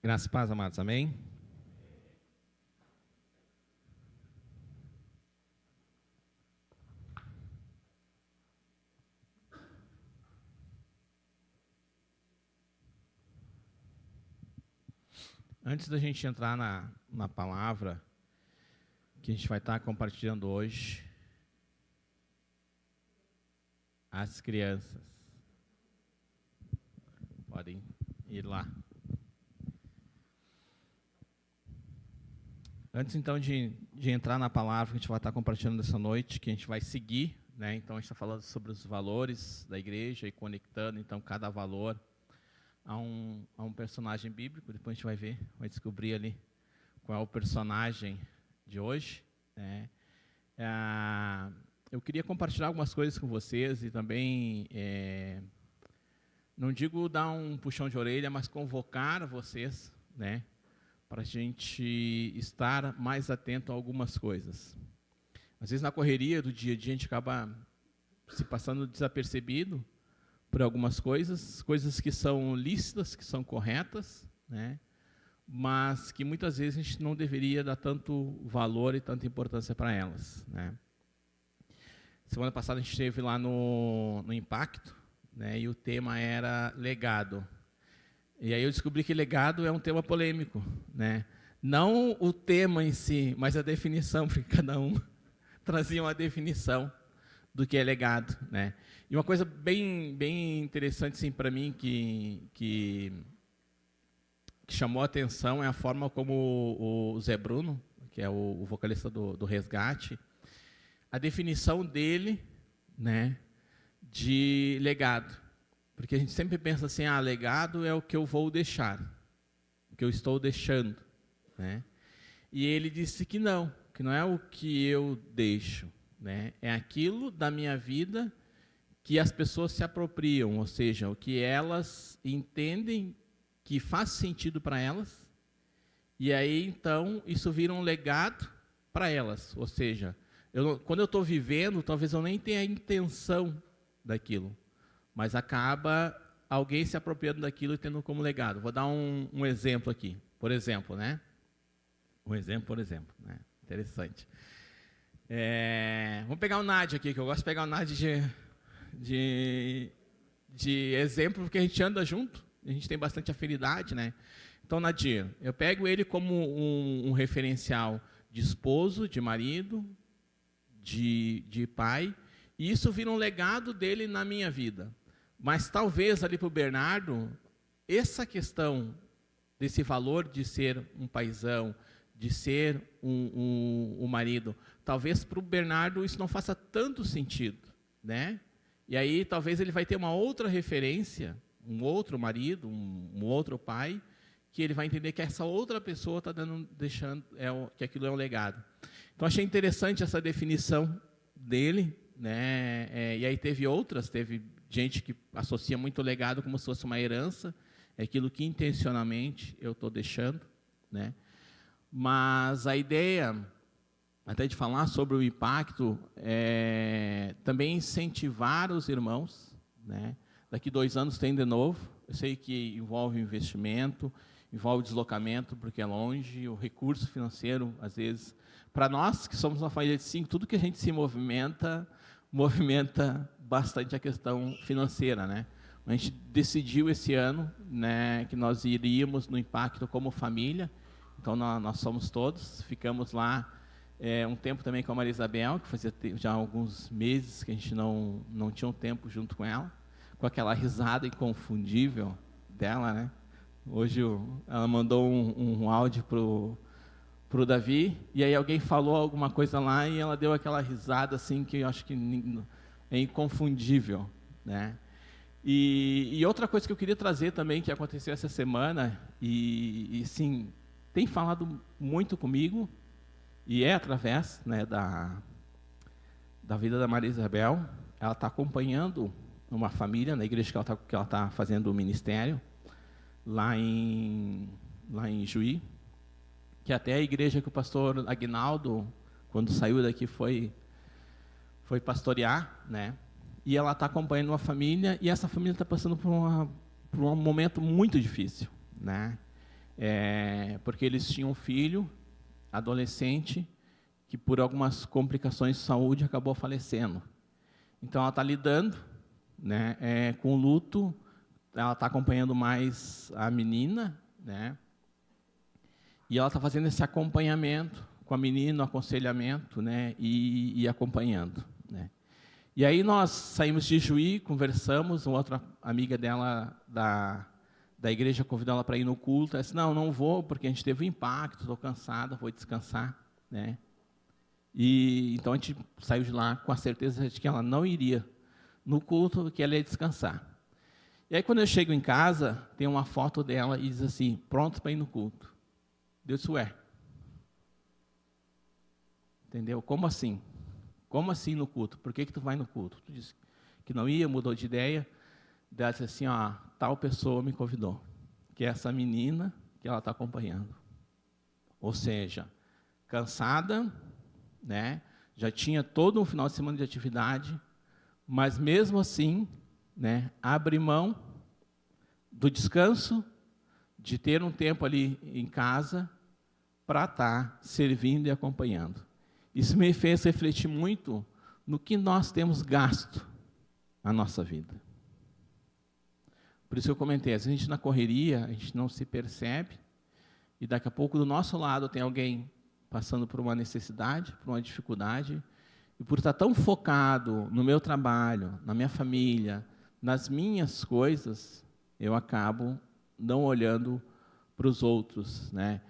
Graças e paz, amados. Amém? Antes da gente entrar na palavra que a gente vai estar compartilhando hoje, as crianças podem ir lá. Antes, então, de entrar na palavra que a gente vai estar compartilhando essa noite, que a gente vai seguir, né? Então, a gente está falando sobre os valores da igreja e conectando, então, cada valor a um personagem bíblico. Depois a gente vai ver, vai descobrir ali qual é o personagem de hoje, né? Eu queria compartilhar algumas coisas com vocês e também, não digo dar um puxão de orelha, mas convocar vocês, né, para a gente estar mais atento a algumas coisas. Às vezes, na correria do dia a dia, a gente acaba se passando desapercebido por algumas coisas que são lícitas, que são corretas, né, mas que muitas vezes a gente não deveria dar tanto valor e tanta importância para elas, né. Semana passada a gente esteve lá no Impacto, né, e o tema era legado. E aí eu descobri que legado é um tema polêmico, né? Não o tema em si, mas a definição, porque cada um trazia uma definição do que é legado, né? E uma coisa bem interessante, assim, para mim, que chamou a atenção é a forma como o Zé Bruno, que é o vocalista do Resgate, a definição dele, né, de legado. Porque a gente sempre pensa assim, legado é o que eu vou deixar, o que eu estou deixando, né? E ele disse que não é o que eu deixo, né? É aquilo da minha vida que as pessoas se apropriam, ou seja, o que elas entendem que faz sentido para elas, e aí, então, isso vira um legado para elas, ou seja, quando eu estou vivendo, talvez eu nem tenha a intenção daquilo, mas acaba alguém se apropriando daquilo e tendo como legado. Vou dar um exemplo aqui. Por exemplo, né? Né? Interessante. Vamos pegar o Nádia aqui, que eu gosto de pegar o Nádia de exemplo, porque a gente anda junto, a gente tem bastante afinidade, né? Então, Nadir, eu pego ele como um referencial de esposo, de marido, de pai, e isso vira um legado dele na minha vida. Mas talvez ali para o Bernardo, essa questão desse valor de ser um paizão, de ser um marido, talvez para o Bernardo isso não faça tanto sentido, né? E aí talvez ele vai ter uma outra referência, um outro marido, um outro pai, que ele vai entender que essa outra pessoa está deixando que aquilo é um legado. Então achei interessante essa definição dele, né? E aí teve gente que associa muito o legado como se fosse uma herança, é aquilo que intencionalmente eu estou deixando, né? Mas a ideia, até de falar sobre o impacto, é também incentivar os irmãos, né? Daqui 2 anos tem de novo, eu sei que envolve investimento, envolve deslocamento, porque é longe, o recurso financeiro, às vezes, para nós que somos uma família de 5, tudo que a gente se movimenta bastante a questão financeira, né? A gente decidiu esse ano, né, que nós iríamos no Impacto como família, então nós somos todos, ficamos lá um tempo também com a Maria Isabel, que fazia já alguns meses que a gente não tinha um tempo junto com ela, com aquela risada inconfundível dela, né? Hoje ela mandou um áudio pro Davi, e aí alguém falou alguma coisa lá e ela deu aquela risada assim que eu acho que é inconfundível, né? E outra coisa que eu queria trazer também, que aconteceu essa semana, e sim, tem falado muito comigo, e é através, né, da vida da Maria Isabel. Ela está acompanhando uma família na igreja que ela está fazendo o ministério, lá em Juí, que até a igreja que o pastor Aguinaldo, quando saiu daqui, foi pastorear, né? E ela está acompanhando uma família, e essa família está passando por um momento muito difícil, né? porque eles tinham um filho, adolescente, que por algumas complicações de saúde acabou falecendo. Então ela está lidando, né, com o luto, ela está acompanhando mais a menina, né, e ela está fazendo esse acompanhamento com a menina, o aconselhamento, né, e acompanhando, né. E aí nós saímos de Juí, conversamos, uma outra amiga dela da igreja convidou ela para ir no culto. Ela disse, não vou, porque a gente teve um impacto, estou cansada, vou descansar, né? E então a gente saiu de lá com a certeza de que ela não iria no culto, que ela ia descansar. E aí quando eu chego em casa, tem uma foto dela e diz assim, pronto para ir no culto. Deus disse, ué. Entendeu? Como assim? Como assim no culto? Por que tu vai no culto? Tu disse que não ia, mudou de ideia. Ela disse assim, tal pessoa me convidou, que é essa menina que ela está acompanhando. Ou seja, cansada, né? Já tinha todo um final de semana de atividade, mas mesmo assim, né, abre mão do descanso, de ter um tempo ali em casa, para estar servindo e acompanhando. Isso me fez refletir muito no que nós temos gasto na nossa vida. Por isso eu comentei, às vezes a gente na correria, a gente não se percebe, e daqui a pouco do nosso lado tem alguém passando por uma necessidade, por uma dificuldade, e por estar tão focado no meu trabalho, na minha família, nas minhas coisas, eu acabo não olhando para os outros, né?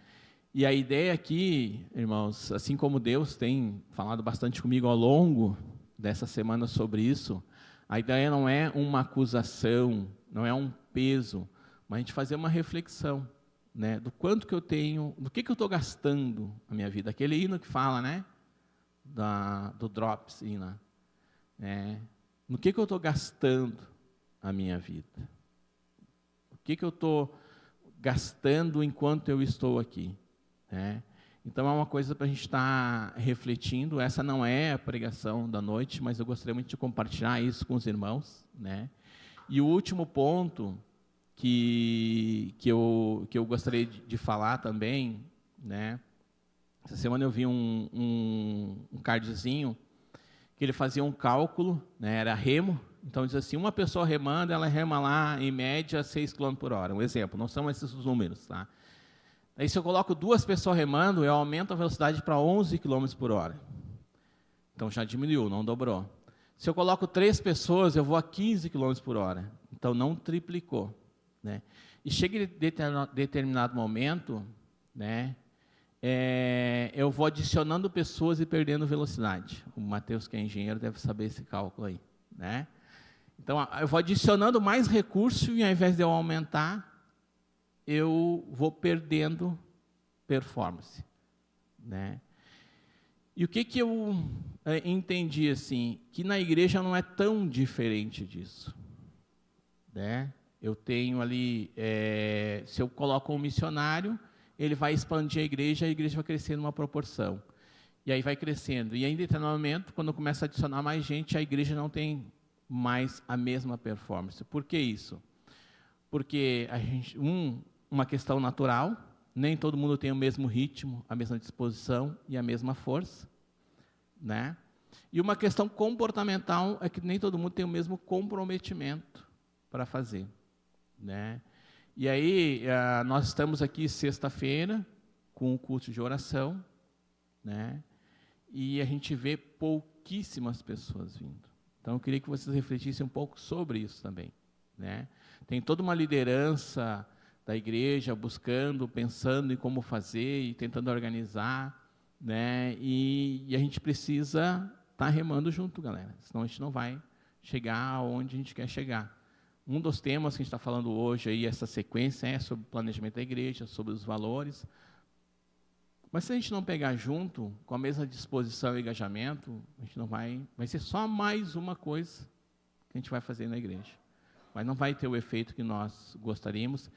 E a ideia aqui, irmãos, assim como Deus tem falado bastante comigo ao longo dessa semana sobre isso, a ideia não é uma acusação, não é um peso, mas a gente fazer uma reflexão, né, do quanto que eu tenho, do que eu estou gastando a minha vida. Aquele hino que fala, né, do Drops, né, no que eu estou gastando a minha vida. O que eu estou gastando enquanto eu estou aqui. Né? Então é uma coisa para a gente estar refletindo. Essa não é a pregação da noite, mas eu gostaria muito de compartilhar isso com os irmãos, né? E o último ponto que eu gostaria de falar também, né? Essa semana eu vi um cardzinho que ele fazia um cálculo, né? Era remo. Então diz assim, uma pessoa remando, ela rema lá em média 6 km por hora. Um exemplo, não são esses os números, tá? Aí, se eu coloco 2 pessoas remando, eu aumento a velocidade para 11 km por hora. Então, já diminuiu, não dobrou. Se eu coloco 3 pessoas, eu vou a 15 km por hora. Então, não triplicou. Né? E chega em determinado momento, né, eu vou adicionando pessoas e perdendo velocidade. O Matheus, que é engenheiro, deve saber esse cálculo aí. Né? Então, eu vou adicionando mais recurso e, ao invés de eu aumentar, eu vou perdendo performance, né? E o que eu entendi assim, que na igreja não é tão diferente disso, né? Eu tenho ali, se eu coloco um missionário, ele vai expandir a igreja vai crescer numa proporção, e aí vai crescendo, e em determinado momento, quando começa a adicionar mais gente, a igreja não tem mais a mesma performance. Por que isso? Porque a gente, uma questão natural, nem todo mundo tem o mesmo ritmo, a mesma disposição e a mesma força, né? E uma questão comportamental é que nem todo mundo tem o mesmo comprometimento para fazer, né? E aí, nós estamos aqui sexta-feira com o culto de oração, né? E a gente vê pouquíssimas pessoas vindo. Então, eu queria que vocês refletissem um pouco sobre isso também, né? Tem toda uma liderança da igreja buscando, pensando em como fazer e tentando organizar, né? E a gente precisa estar remando junto, galera, senão a gente não vai chegar aonde a gente quer chegar. Um dos temas que a gente está falando hoje, aí, essa sequência, é sobre o planejamento da igreja, sobre os valores. Mas se a gente não pegar junto, com a mesma disposição e engajamento, a gente não vai ser só mais uma coisa que a gente vai fazer na igreja. Mas não vai ter o efeito que nós gostaríamos.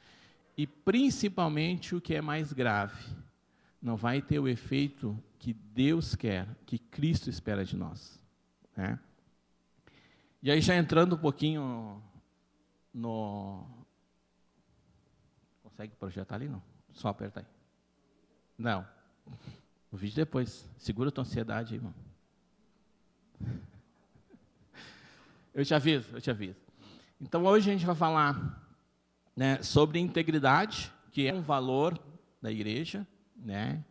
E, principalmente, o que é mais grave, não vai ter o efeito que Deus quer, que Cristo espera de nós. Né? E aí, já entrando um pouquinho no... Consegue projetar ali, não? Só aperta aí. Não. O vídeo depois. Segura a tua ansiedade aí, irmão. Eu te aviso. Então, hoje a gente vai falar, né, sobre integridade, que é um valor da igreja, né?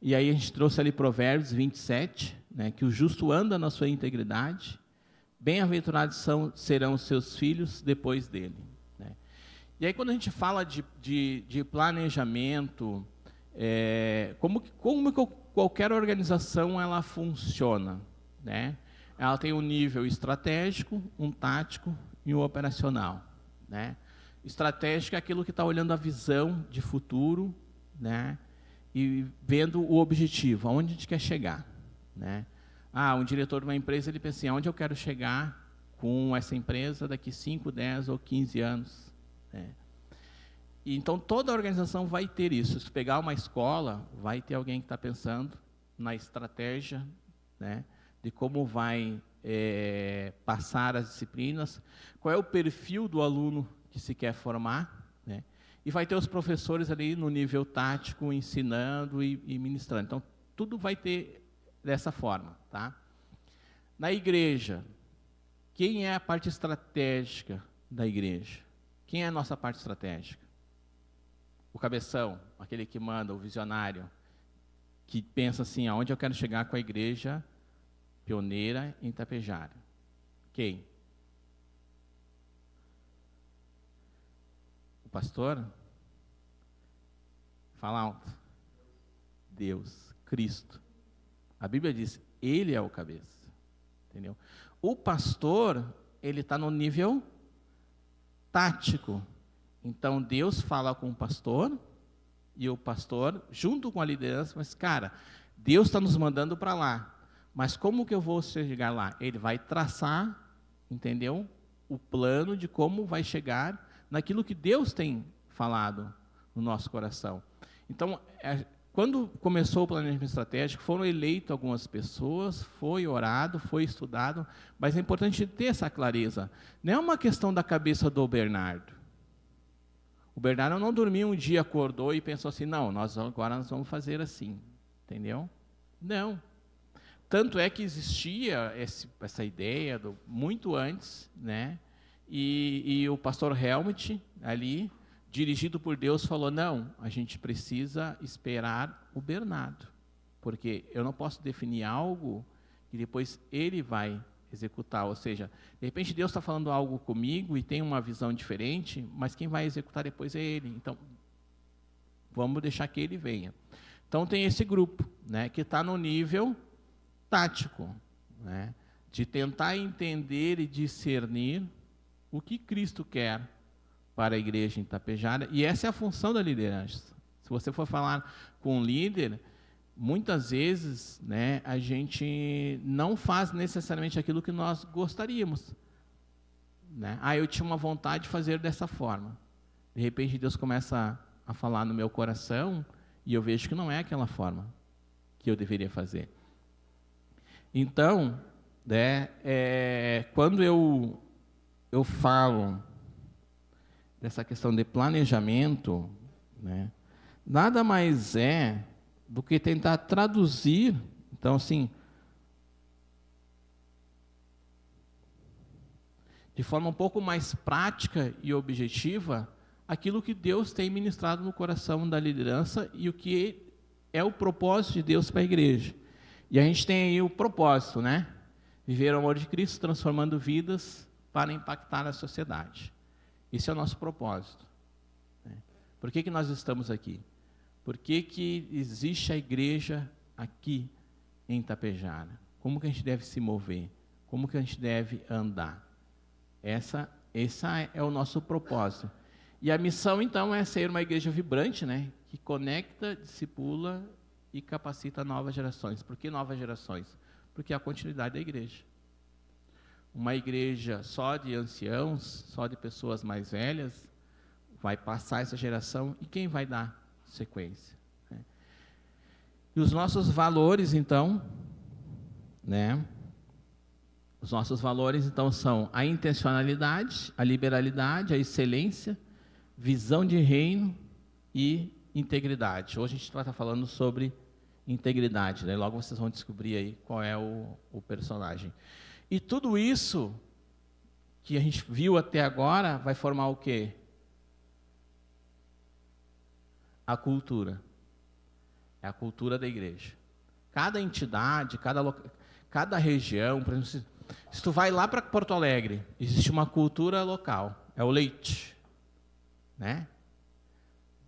E aí a gente trouxe ali Provérbios 27, né, que o justo anda na sua integridade, bem-aventurados serão os seus filhos depois dele, né? E aí quando a gente fala de planejamento, como que qualquer organização ela funciona, né? Ela tem um nível estratégico, um tático e um operacional, né? Estratégico é aquilo que está olhando a visão de futuro, né? E vendo o objetivo, aonde a gente quer chegar, né? Um diretor de uma empresa, ele pensa assim, aonde eu quero chegar com essa empresa daqui 5, 10 ou 15 anos, né? E então, toda a organização vai ter isso. Se pegar uma escola, vai ter alguém que está pensando na estratégia, né, de como vai passar as disciplinas, qual é o perfil do aluno que se quer formar, né? E vai ter os professores ali no nível tático, ensinando e ministrando. Então, tudo vai ter dessa forma, tá? Na igreja, quem é a parte estratégica da igreja? Quem é a nossa parte estratégica? O cabeção, aquele que manda, o visionário, que pensa assim, aonde eu quero chegar com a igreja pioneira em Tapejara. Quem? O pastor? Fala alto. Deus, Cristo. A Bíblia diz, ele é o cabeça. Entendeu? O pastor, ele está no nível tático. Então, Deus fala com o pastor, e o pastor, junto com a liderança, mas, cara, Deus está nos mandando para lá. Mas como que eu vou chegar lá? Ele vai traçar, entendeu? O plano de como vai chegar naquilo que Deus tem falado no nosso coração. Então, quando começou o planejamento estratégico, foram eleitas algumas pessoas, foi orado, foi estudado, mas é importante ter essa clareza. Não é uma questão da cabeça do Bernardo. O Bernardo não dormiu um dia, acordou e pensou assim, não, agora nós vamos fazer assim, entendeu? Não. Tanto é que existia essa ideia muito antes, né? E o pastor Helmut, ali, dirigido por Deus, falou, não, a gente precisa esperar o Bernardo, porque eu não posso definir algo que depois ele vai executar, ou seja, de repente Deus está falando algo comigo e tem uma visão diferente, mas quem vai executar depois é ele, então vamos deixar que ele venha. Então tem esse grupo, né, que está no nível tático, né, de tentar entender e discernir o que Cristo quer para a igreja em Tapejara, e essa é a função da liderança. Se você for falar com um líder, muitas vezes, né, a gente não faz necessariamente aquilo que nós gostaríamos, né? Eu tinha uma vontade de fazer dessa forma. De repente, Deus começa a falar no meu coração e eu vejo que não é aquela forma que eu deveria fazer. Então, né, quando eu falo dessa questão de planejamento, né, nada mais é do que tentar traduzir, então assim, de forma um pouco mais prática e objetiva, aquilo que Deus tem ministrado no coração da liderança e o que é o propósito de Deus para a igreja. E a gente tem aí o propósito, né? Viver o amor de Cristo, transformando vidas para impactar a sociedade. Esse é o nosso propósito, né? Por que nós estamos aqui? Por que existe a igreja aqui em Tapejara? Como que a gente deve se mover? Como que a gente deve andar? Essa é o nosso propósito. E a missão, então, é ser uma igreja vibrante, né? Que conecta, discipula e capacita novas gerações. Por que novas gerações? Porque é a continuidade da igreja. Uma igreja só de anciãos, só de pessoas mais velhas, vai passar essa geração e quem vai dar sequência, né? E os nossos valores, então, né? Os nossos valores, então, são a intencionalidade, a liberalidade, a excelência, visão de reino e integridade. Hoje a gente vai estar falando sobre integridade, né? Logo vocês vão descobrir aí qual é o personagem. E tudo isso que a gente viu até agora vai formar o quê? A cultura. É a cultura da igreja. Cada entidade, cada região, por exemplo, se tu vai lá para Porto Alegre, existe uma cultura local, é o leite, né?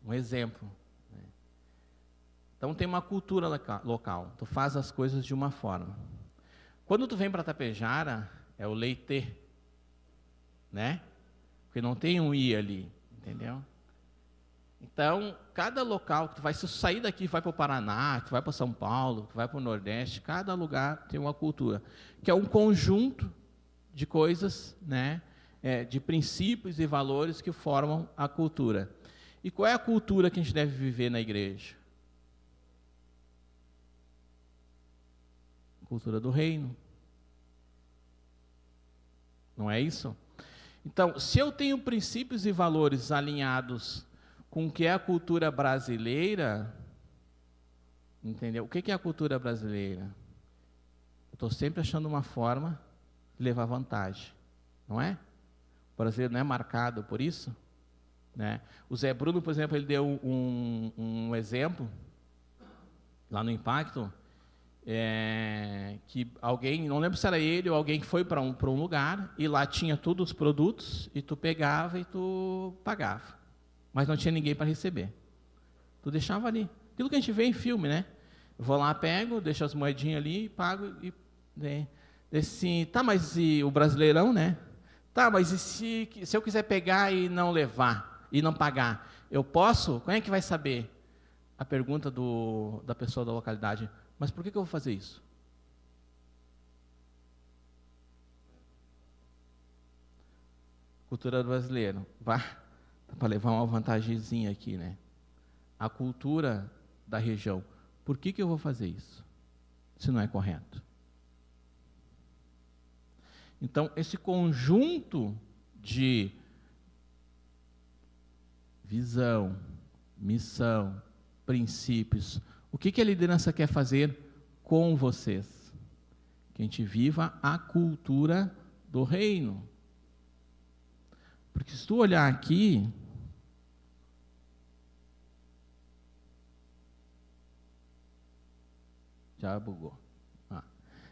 Um exemplo. Né? Então tem uma cultura local, tu faz as coisas de uma forma. Quando tu vem para Tapejara, é o leite, né? Porque não tem um i ali, entendeu? Então, cada local que tu vai, se tu sair daqui, vai para o Paraná, tu vai para São Paulo, tu vai para o Nordeste, cada lugar tem uma cultura, que é um conjunto de coisas, né, de princípios e valores que formam a cultura. E qual é a cultura que a gente deve viver na igreja? Cultura do reino. Não é isso? Então, se eu tenho princípios e valores alinhados com o que é a cultura brasileira, entendeu? O que é a cultura brasileira? Eu estou sempre achando uma forma de levar vantagem, não é? O brasileiro não é marcado por isso, né? O Zé Bruno, por exemplo, ele deu um exemplo lá no Impacto, que alguém, não lembro se era ele ou alguém que foi para um lugar e lá tinha todos os produtos e tu pegava e tu pagava. Mas não tinha ninguém para receber. Tu deixava ali. Aquilo que a gente vê em filme, né? Eu vou lá, pego, deixo as moedinhas ali, pago e... Assim, tá, mas e o brasileirão, né? Tá, mas e se eu quiser pegar e não levar, e não pagar, eu posso? Como é que vai saber? A pergunta da pessoa da localidade. Mas por que eu vou fazer isso? Cultura brasileira. Para levar uma vantagemzinha aqui, né? A cultura da região. Por que eu vou fazer isso? Se não é correto. Então, esse conjunto de visão, missão, princípios, o que a liderança quer fazer com vocês? Que a gente viva a cultura do reino. Porque se tu olhar aqui, já bugou.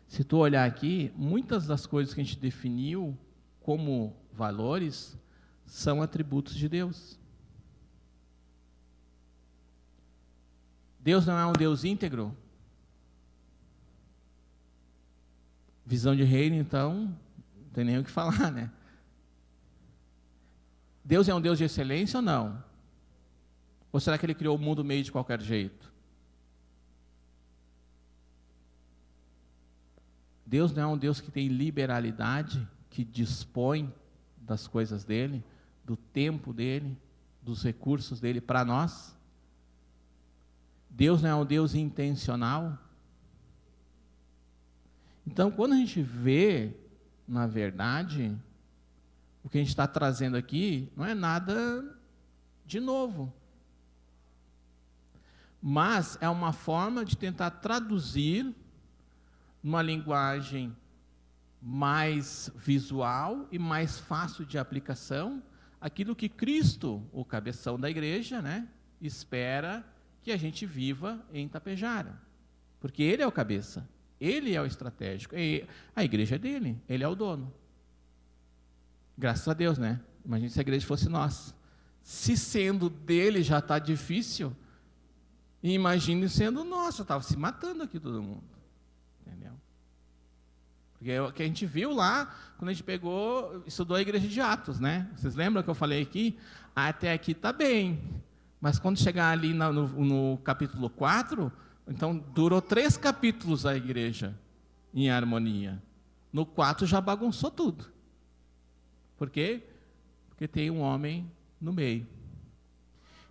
Se tu olhar aqui, muitas das coisas que a gente definiu como valores são atributos de Deus. Deus não é um Deus íntegro? Visão de reino, então, não tem nem o que falar, né? Deus é um Deus de excelência ou não? Ou será que Ele criou o mundo meio de qualquer jeito? Deus não é um Deus que tem liberalidade, que dispõe das coisas dEle, do tempo dEle, dos recursos dEle para nós? Deus não é um Deus intencional? Então, quando a gente vê, na verdade, o que a gente está trazendo aqui não é nada de novo. Mas é uma forma de tentar traduzir numa linguagem mais visual e mais fácil de aplicação aquilo que Cristo, o cabeção da igreja, né, espera que a gente viva em Tapejara. Porque Ele é o cabeça, Ele é o estratégico, a igreja é dele, Ele é o dono. Graças a Deus, né? Imagina se a igreja fosse nossa. Se sendo dele já está difícil, imagine sendo nossa, estava se matando aqui todo mundo. Entendeu? Porque é o que a gente viu lá, quando a gente estudou a igreja de Atos, né? Vocês lembram que eu falei aqui? Até aqui está bem, mas quando chegar ali no capítulo 4, então durou 3 capítulos a igreja em harmonia. No 4 já bagunçou tudo. Por quê? Porque tem um homem no meio.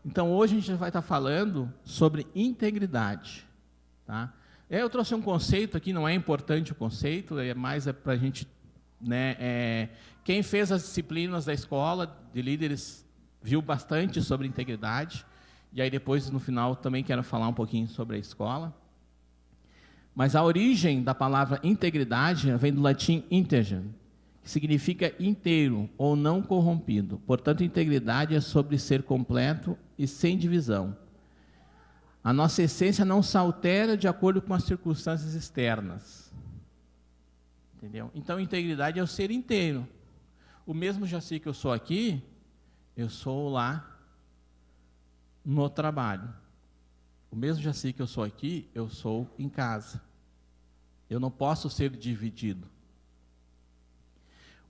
Então hoje a gente vai estar falando sobre integridade, tá? Eu trouxe um conceito aqui, não é importante o conceito, é mais para a gente, né? Quem fez as disciplinas da escola de líderes viu bastante sobre integridade. E aí depois, no final, também quero falar um pouquinho sobre a escola. Mas a origem da palavra integridade vem do latim integer, que significa inteiro ou não corrompido. Portanto, integridade é sobre ser completo e sem divisão. A nossa essência não se altera de acordo com as circunstâncias externas. Entendeu? Então, integridade é o ser inteiro. O mesmo Jaci que eu sou aqui, eu sou lá no trabalho. O mesmo Jaci que eu sou aqui, eu sou em casa. Eu não posso ser dividido.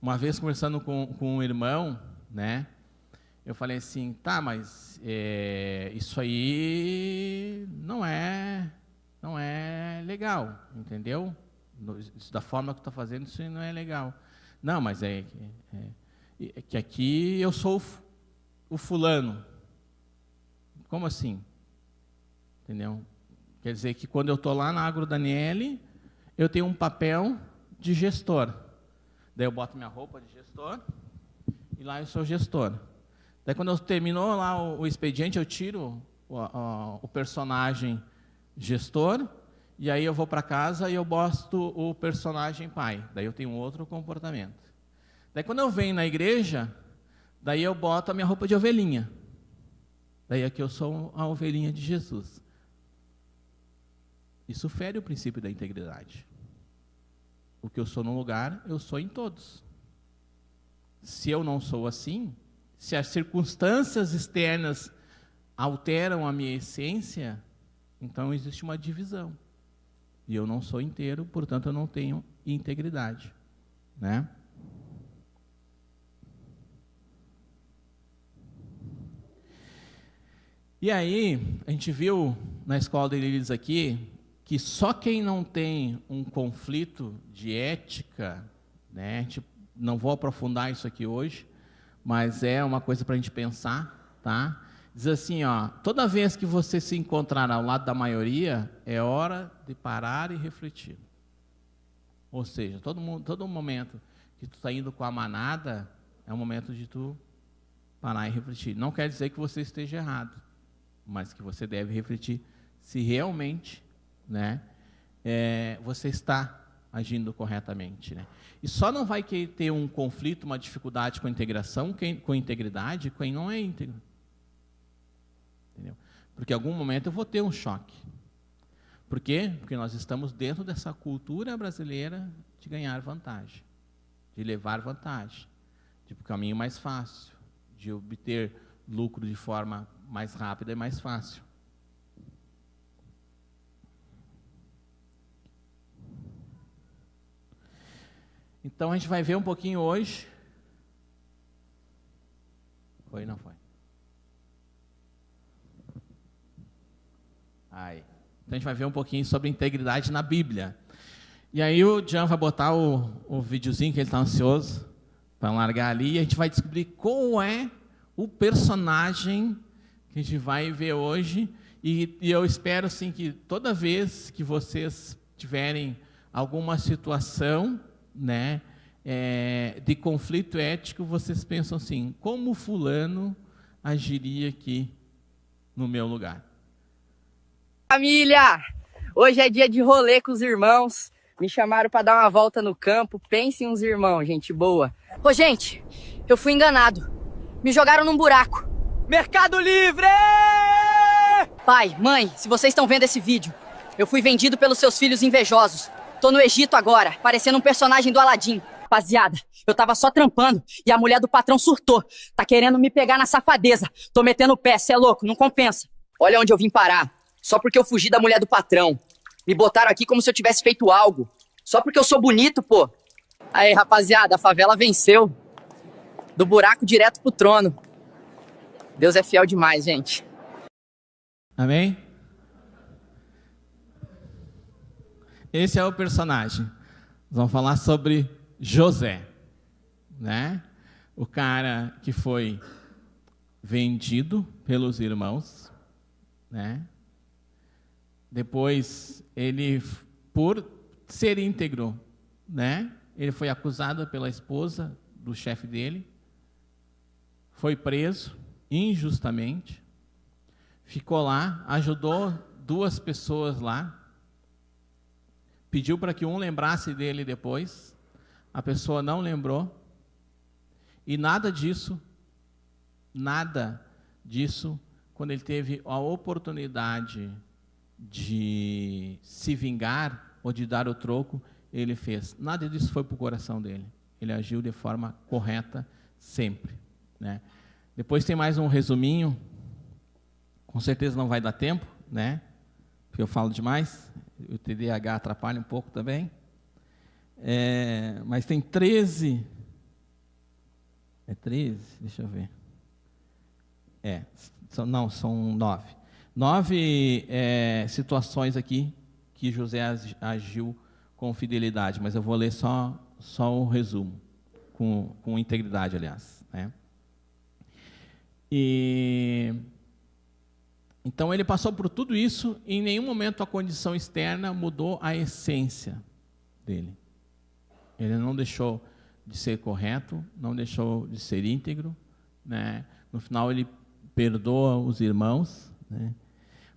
Uma vez conversando com um irmão, né, eu falei assim, tá, mas isso aí não é legal, entendeu? Da forma que tu está fazendo, isso aí não é legal. Não, mas é que aqui eu sou o fulano. Como assim? Entendeu? Quer dizer que quando eu estou lá na Agro Daniele, eu tenho um papel de gestor. Daí eu boto minha roupa de gestor e lá eu sou gestor. Daí quando eu terminou lá o expediente, eu tiro o personagem gestor e aí eu vou para casa e eu boto o personagem pai. Daí eu tenho outro comportamento. Daí quando eu venho na igreja, daí eu boto a minha roupa de ovelhinha. Daí aqui eu sou a ovelhinha de Jesus. Isso fere o princípio da integridade. O que eu sou num lugar, eu sou em todos. Se eu não sou assim, se as circunstâncias externas alteram a minha essência, então existe uma divisão. E eu não sou inteiro, portanto eu não tenho integridade, né? E aí, a gente viu na escola de líderes aqui, que só quem não tem um conflito de ética, né, a gente, não vou aprofundar isso aqui hoje, mas é uma coisa para a gente pensar, tá? Diz assim, ó, toda vez que você se encontrar ao lado da maioria, é hora de parar e refletir. Ou seja, todo momento que tu está indo com a manada, é um momento de tu parar e refletir. Não quer dizer que você esteja errado, mas que você deve refletir se realmente, né, você está agindo corretamente, né? E só não vai ter um conflito, uma dificuldade com a integração, com integridade, quem não é íntegro. Entendeu? Porque em algum momento eu vou ter um choque. Por quê? Porque nós estamos dentro dessa cultura brasileira de ganhar vantagem, de levar vantagem, de um caminho mais fácil, de obter lucro de forma mais rápida e mais fácil. Então a gente vai ver um pouquinho hoje. Foi ou não foi? Aí. Então a gente vai ver um pouquinho sobre integridade na Bíblia. E aí o Jean vai botar o videozinho que ele está ansioso para largar ali, e a gente vai descobrir qual é o personagem que a gente vai ver hoje. E eu espero assim que toda vez que vocês tiverem alguma situação, né, de conflito ético, vocês pensam assim, como fulano agiria aqui no meu lugar? Família, hoje é dia de rolê com os irmãos, me chamaram para dar uma volta no campo, pensem uns irmãos, gente boa. Ô gente, eu fui enganado, me jogaram num buraco. Mercado Livre! Pai, mãe, se vocês estão vendo esse vídeo, eu fui vendido pelos seus filhos invejosos. Tô no Egito agora, parecendo um personagem do Aladim. Rapaziada, eu tava só trampando e a mulher do patrão surtou. Tá querendo me pegar na safadeza. Tô metendo o pé, cê é louco, não compensa. Olha onde eu vim parar. Só porque eu fugi da mulher do patrão. Me botaram aqui como se eu tivesse feito algo. Só porque eu sou bonito, pô. Aí, rapaziada, a favela venceu. Do buraco direto pro trono. Deus é fiel demais, gente. Amém? Esse é o personagem. Vamos falar sobre José, né? O cara que foi vendido pelos irmãos, né? Depois, ele, por ser íntegro, né? Ele foi acusado pela esposa do chefe dele, foi preso injustamente, ficou lá, ajudou 2 pessoas lá, pediu para que um lembrasse dele depois, a pessoa não lembrou, e nada disso, quando ele teve a oportunidade de se vingar ou de dar o troco, ele fez. Nada disso foi para o coração dele. Ele agiu de forma correta sempre, né? Depois tem mais um resuminho, com certeza não vai dar tempo, né? Porque eu falo demais, o TDAH atrapalha um pouco também. Mas tem 13, deixa eu ver. São 9. 9 situações aqui que José agiu com fidelidade, mas eu vou ler só o resumo, com integridade, aliás, né? Então ele passou por tudo isso e em nenhum momento a condição externa mudou a essência dele. Ele não deixou de ser correto, não deixou de ser íntegro, né? No final ele perdoa os irmãos, né?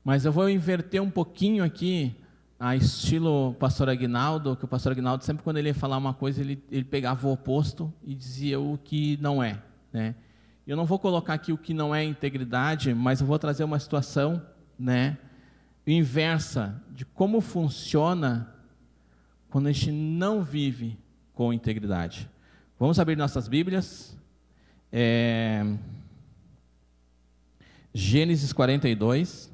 Mas eu vou inverter um pouquinho aqui, a estilo pastor Aguinaldo, que o pastor Aguinaldo sempre quando ele ia falar uma coisa, ele pegava o oposto e dizia o que não é, né? Eu não vou colocar aqui o que não é integridade, mas eu vou trazer uma situação, né, inversa de como funciona quando a gente não vive com integridade. Vamos abrir nossas Bíblias. Gênesis 42.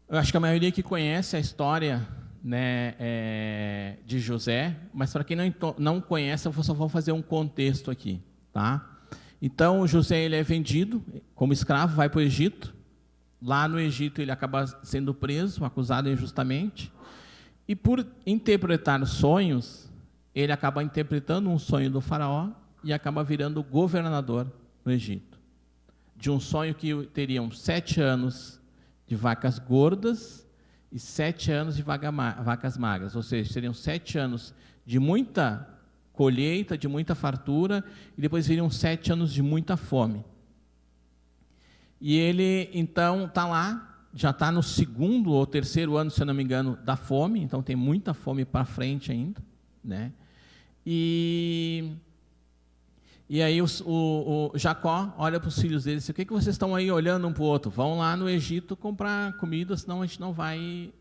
Eu acho que a maioria que conhece a história, né, de José, mas para quem não conhece, eu só vou fazer um contexto aqui, tá? Então, José ele é vendido como escravo, vai para o Egito. Lá no Egito ele acaba sendo preso, acusado injustamente. E por interpretar sonhos, ele acaba interpretando um sonho do faraó e acaba virando governador no Egito. De um sonho que teriam 7 anos de vacas gordas e 7 anos de vacas magras, ou seja, seriam 7 anos de muita colheita, de muita fartura, e depois viriam 7 anos de muita fome. E ele, então, está lá, já está no 2º ou 3º ano, se eu não me engano, da fome, então tem muita fome para frente ainda, né? E aí o Jacó olha para os filhos dele e diz: o que vocês estão aí olhando um para o outro? Vão lá no Egito comprar comida, senão a gente não vai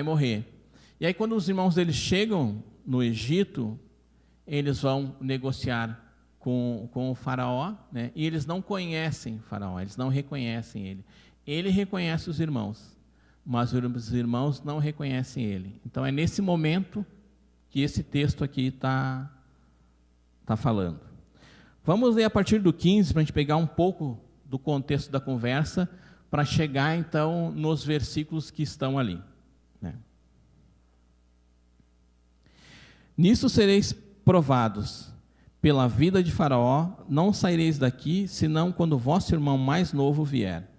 morrer. E aí quando os irmãos deles chegam no Egito, eles vão negociar com o faraó, né? E eles não conhecem o faraó, eles não reconhecem ele. Ele reconhece os irmãos, mas os irmãos não reconhecem ele. Então é nesse momento que esse texto aqui está falando. Vamos ler a partir do 15, para a gente pegar um pouco do contexto da conversa, para chegar, então, nos versículos que estão ali, né? Nisso sereis provados pela vida de Faraó, não saireis daqui, senão quando vosso irmão mais novo vier.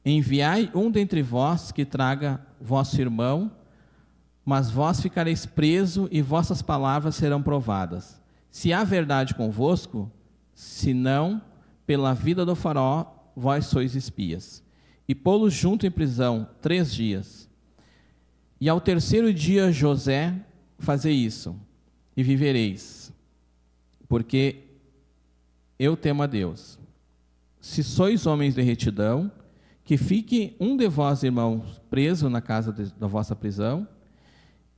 Enviai um dentre vós que traga vosso irmão, mas vós ficareis preso e vossas palavras serão provadas. Se há verdade convosco, se não, pela vida do faraó, vós sois espias. E pô-los junto em prisão 3 dias. E ao 3º dia, José, fazei isso, e vivereis, porque eu temo a Deus. Se sois homens de retidão, que fique um de vós, irmãos, preso na casa da vossa prisão,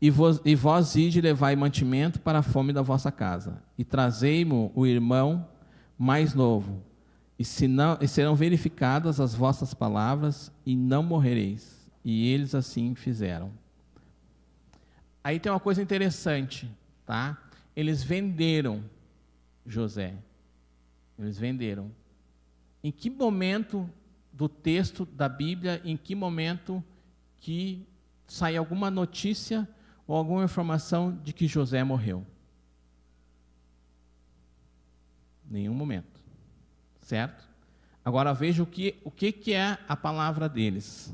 e vós ide levai mantimento para a fome da vossa casa, e trazei-mo o irmão mais novo, e serão verificadas as vossas palavras, e não morrereis. E eles assim fizeram. Aí tem uma coisa interessante, tá? Eles venderam José. Eles venderam. Em que momento do texto da Bíblia, em que momento que sai alguma notícia ou alguma informação de que José morreu? Nenhum momento, certo? Agora veja o que é a palavra deles.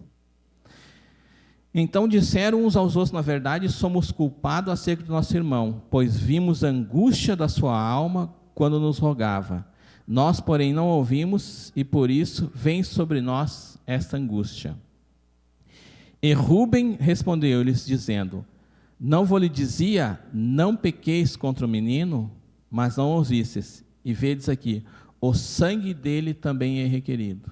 Então disseram uns aos outros, na verdade, somos culpados acerca do nosso irmão, pois vimos a angústia da sua alma quando nos rogava. Nós, porém, não ouvimos, e por isso vem sobre nós esta angústia. E Rúben respondeu-lhes, dizendo, não vos lhe dizia, não pequeis contra o menino, mas não ouvistes. E vedes aqui, o sangue dele também é requerido.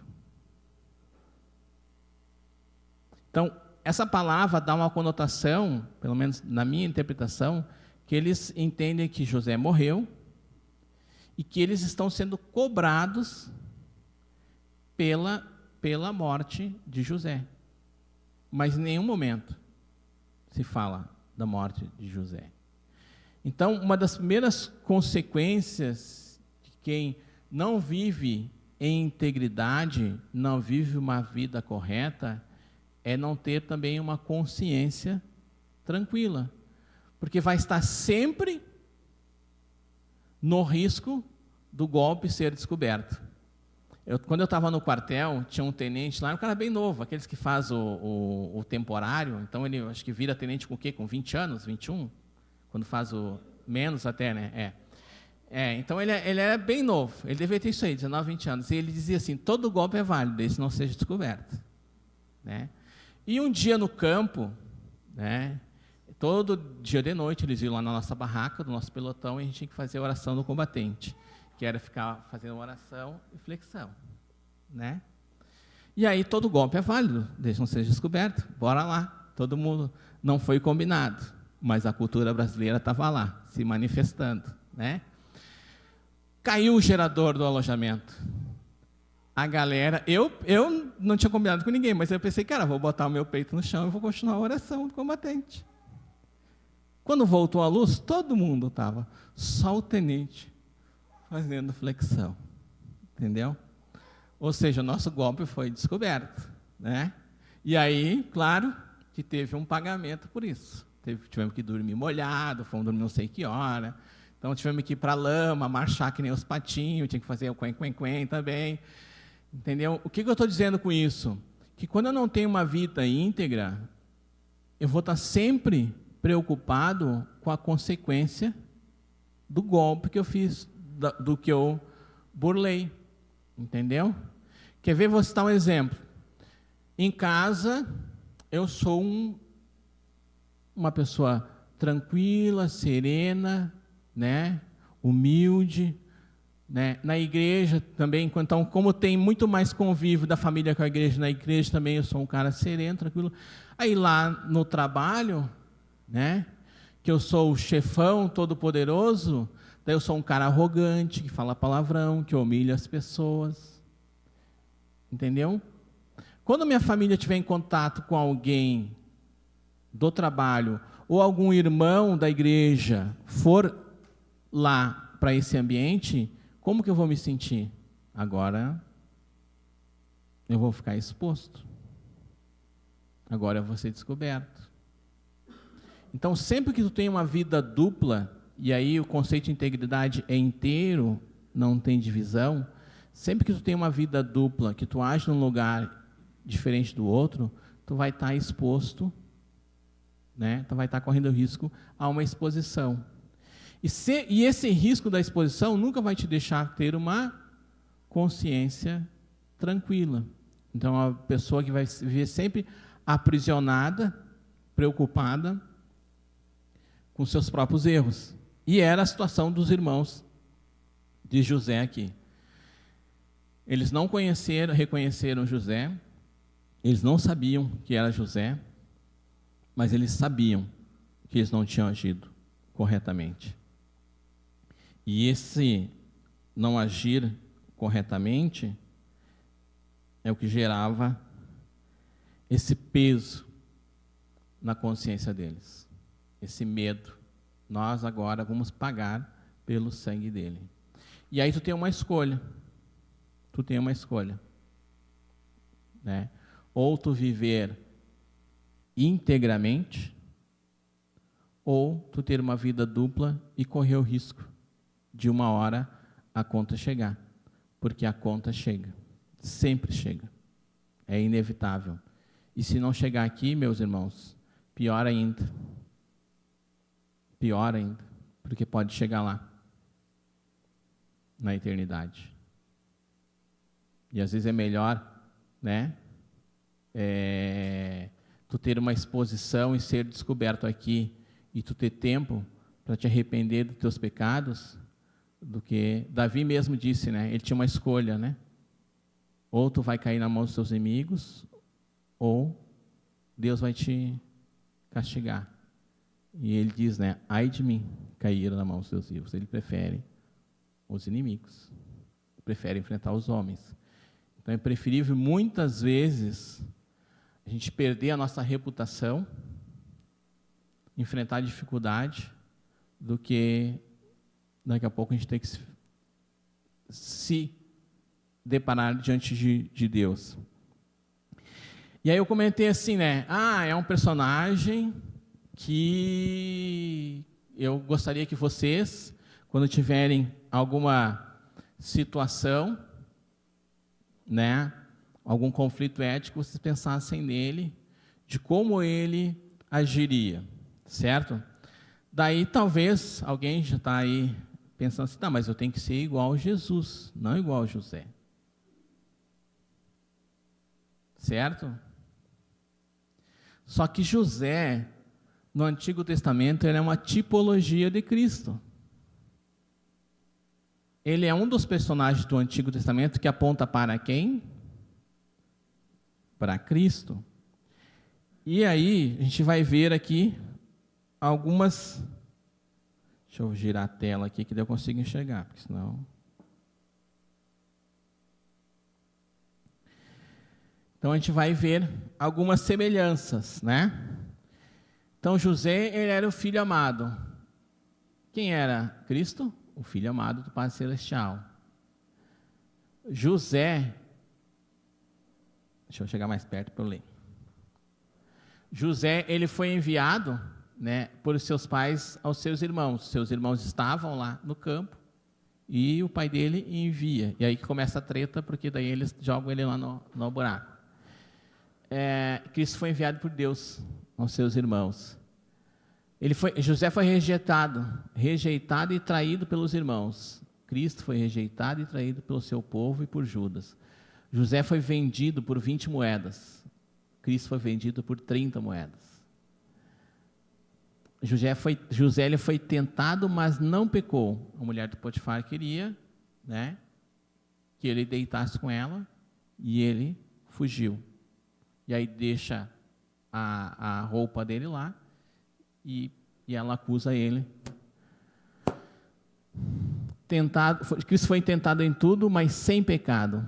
Então, essa palavra dá uma conotação, pelo menos na minha interpretação, que eles entendem que José morreu e que eles estão sendo cobrados pela morte de José. Mas em nenhum momento se fala da morte de José. Então, uma das primeiras consequências de quem não vive em integridade, não vive uma vida correta, é não ter também uma consciência tranquila. Porque vai estar sempre no risco do golpe ser descoberto. Quando eu estava no quartel, tinha um tenente lá, um cara bem novo, aqueles que faz o temporário, então ele acho que vira tenente com o quê? Com 20 anos, 21? Quando faz o... menos até, né? Então ele era bem novo, ele devia ter isso aí, 19, 20 anos, e ele dizia assim, todo golpe é válido, desde que não seja descoberto. Né? E um dia no campo, né, todo dia de noite, eles iam lá na nossa barraca, do nosso pelotão, e a gente tinha que fazer a oração do combatente, que era ficar fazendo oração e flexão. Né? E aí todo golpe é válido, desde que não seja descoberto, bora lá, todo mundo, não foi combinado, mas a cultura brasileira estava lá, se manifestando. Né? Caiu o gerador do alojamento. A galera, eu não tinha combinado com ninguém, mas eu pensei, cara, vou botar o meu peito no chão e vou continuar a oração do combatente. Quando voltou a luz, todo mundo estava, só o tenente fazendo flexão. Entendeu? Ou seja, o nosso golpe foi descoberto. Né? E aí, claro, que teve um pagamento por isso. Tivemos que dormir molhado, fomos dormir não sei que hora. Então, tivemos que ir para a lama, marchar que nem os patinhos, tinha que fazer o quen também. Entendeu? O que eu estou dizendo com isso? Que quando eu não tenho uma vida íntegra, eu vou estar sempre preocupado com a consequência do golpe que eu fiz, do que eu burlei. Entendeu? Quer ver? Vou citar um exemplo. Em casa, eu sou uma pessoa tranquila, serena, né? Humilde. Né? Na igreja também, então, como tem muito mais convívio da família com a igreja, na igreja também eu sou um cara sereno, tranquilo. Aí lá no trabalho, né, que eu sou o chefão todo-poderoso, daí eu sou um cara arrogante, que fala palavrão, que humilha as pessoas. Entendeu? Quando minha família estiver em contato com alguém do trabalho, ou algum irmão da igreja for lá para esse ambiente, como que eu vou me sentir? Agora eu vou ficar exposto. Agora eu vou ser descoberto. Então, sempre que tu tem uma vida dupla, e aí o conceito de integridade é inteiro, não tem divisão, sempre que tu tem uma vida dupla, que tu age num lugar diferente do outro, tu vai estar exposto, né? Tu vai estar correndo risco a uma exposição. E esse risco da exposição nunca vai te deixar ter uma consciência tranquila. Então, é uma pessoa que vai viver sempre aprisionada, preocupada com seus próprios erros. E era a situação dos irmãos de José aqui. Eles não reconheceram José, eles não sabiam que era José, mas eles sabiam que eles não tinham agido corretamente. E esse não agir corretamente é o que gerava esse peso na consciência deles, esse medo. Nós agora vamos pagar pelo sangue dele. E aí tu tem uma escolha. Tu tem uma escolha. Né? Ou tu viver integramente, ou tu ter uma vida dupla e correr o risco de uma hora a conta chegar. Porque a conta chega. Sempre chega. É inevitável. E se não chegar aqui, meus irmãos, pior ainda. Pior ainda, porque pode chegar lá, na eternidade. E às vezes é melhor, né, tu ter uma exposição e ser descoberto aqui, e tu ter tempo para te arrepender dos teus pecados, do que Davi mesmo disse, né, ele tinha uma escolha, né, ou tu vai cair na mão dos teus inimigos, ou Deus vai te castigar. E ele diz, né, ai de mim, cair na mão dos seus vivos. Ele prefere os inimigos, prefere enfrentar os homens. Então é preferível, muitas vezes, a gente perder a nossa reputação, enfrentar a dificuldade, do que daqui a pouco a gente ter que se deparar diante de Deus. E aí eu comentei assim, né, é um personagem que eu gostaria que vocês, quando tiverem alguma situação, né, algum conflito ético, vocês pensassem nele, de como ele agiria, certo? Daí talvez alguém já está aí pensando assim, mas eu tenho que ser igual a Jesus, não igual a José. Certo? Só que José, no Antigo Testamento, ele é uma tipologia de Cristo. Ele é um dos personagens do Antigo Testamento que aponta para quem? Para Cristo. E aí, a gente vai ver aqui algumas... Deixa eu girar a tela aqui, que daí eu consigo enxergar, porque senão... Então, a gente vai ver algumas semelhanças, né? Então, José, ele era o filho amado. Quem era? Cristo, o filho amado do Pai Celestial. José, deixa eu chegar mais perto para eu ler. José, ele foi enviado, né, por seus pais aos seus irmãos. Seus irmãos estavam lá no campo e o pai dele envia. E aí que começa a treta, porque daí eles jogam ele lá no buraco. Cristo foi enviado por Deus aos seus irmãos. José foi rejeitado e traído pelos irmãos. Cristo foi rejeitado e traído pelo seu povo e por Judas. José foi vendido por 20 moedas. Cristo foi vendido por 30 moedas. José ele foi tentado, mas não pecou. A mulher de Potifar queria, né, que ele deitasse com ela, e ele fugiu. E aí deixa a roupa dele lá, e ela acusa ele. Cristo foi tentado em tudo, mas sem pecado.